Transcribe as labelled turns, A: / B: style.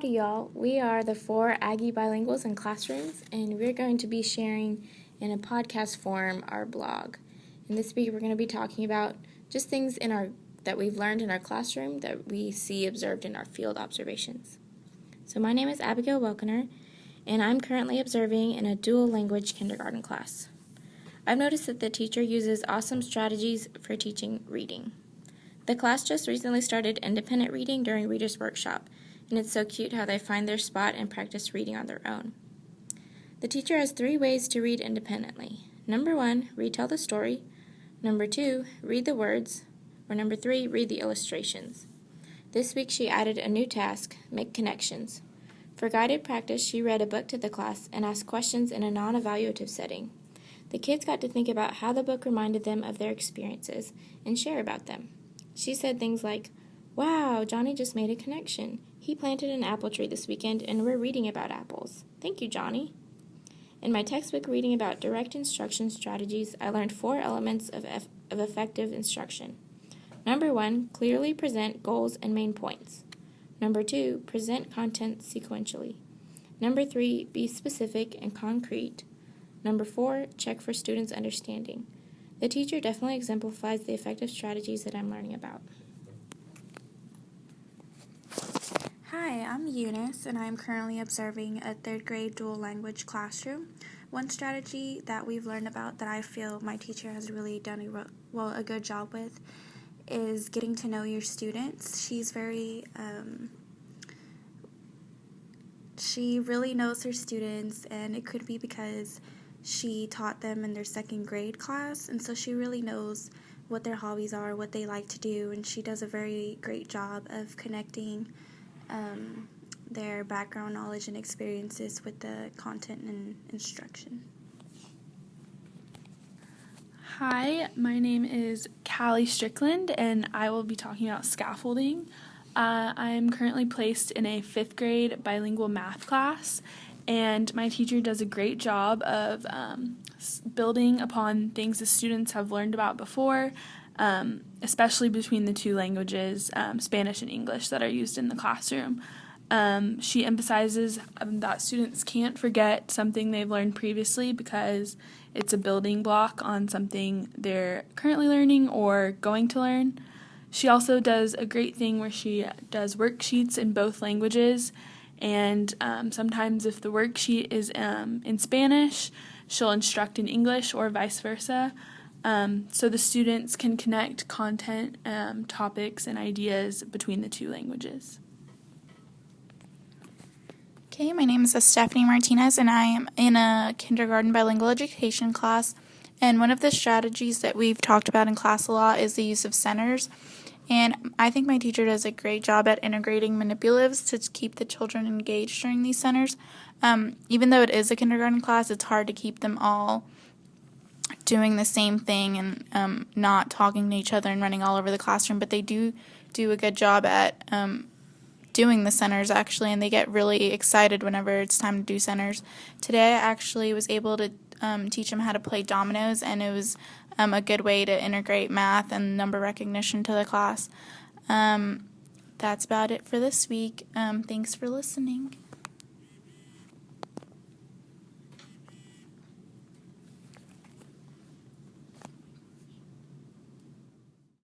A: Howdy, y'all. We are the 4 Aggie Bilinguals in classrooms, and we're going to be sharing in a podcast form our blog. In this week, we're going to be talking about just things that we've learned in our classroom that we see observed in our field observations. So my name is Abigail Welkener, and I'm currently observing in a dual language kindergarten class. I've noticed that the teacher uses awesome strategies for teaching reading. The class just recently started independent reading during Reader's Workshop, and it's so cute how they find their spot and practice reading on their own. The teacher has 3 ways to read independently. Number 1, retell the story. Number 2, read the words. Or number 3, read the illustrations. This week she added a new task, make connections. For guided practice, she read a book to the class and asked questions in a non-evaluative setting. The kids got to think about how the book reminded them of their experiences and share about them. She said things like, "Wow, Johnny just made a connection. He planted an apple tree this weekend, and we're reading about apples. Thank you, Johnny." In my textbook reading about direct instruction strategies, I learned 4 elements of effective instruction. Number 1, clearly present goals and main points. Number 2, present content sequentially. Number 3, be specific and concrete. Number 4, check for students' understanding. The teacher definitely exemplifies the effective strategies that I'm learning about.
B: Hi, I'm Eunice, and I'm currently observing a 3rd grade dual language classroom. One strategy that we've learned about that I feel my teacher has really done a good job with is getting to know your students. She really knows her students, and it could be because she taught them in their 2nd grade class, and so she really knows what their hobbies are, what they like to do, and she does a very great job of connecting their background knowledge and experiences with the content and instruction.
C: Hi, my name is Callie Strickland, and I will be talking about scaffolding. I am currently placed in a 5th grade bilingual math class, and my teacher does a great job of building upon things the students have learned about before, especially between the 2 languages, Spanish and English, that are used in the classroom. She emphasizes that students can't forget something they've learned previously because it's a building block on something they're currently learning or going to learn. She also does a great thing where she does worksheets in both languages, and sometimes if the worksheet is in Spanish, she'll instruct in English or vice versa, so the students can connect content, topics, and ideas between the 2 languages.
D: Okay, my name is Stephanie Martinez, and I am in a kindergarten bilingual education class, and one of the strategies that we've talked about in class a lot is the use of centers, and I think my teacher does a great job at integrating manipulatives to keep the children engaged during these centers. Even though it is a kindergarten class, it's hard to keep them all doing the same thing and not talking to each other and running all over the classroom, but they do a good job at doing the centers, actually, and they get really excited whenever it's time to do centers. Today I actually was able to teach them how to play dominoes, and it was a good way to integrate math and number recognition to the class. That's about it for this week. Thanks for listening.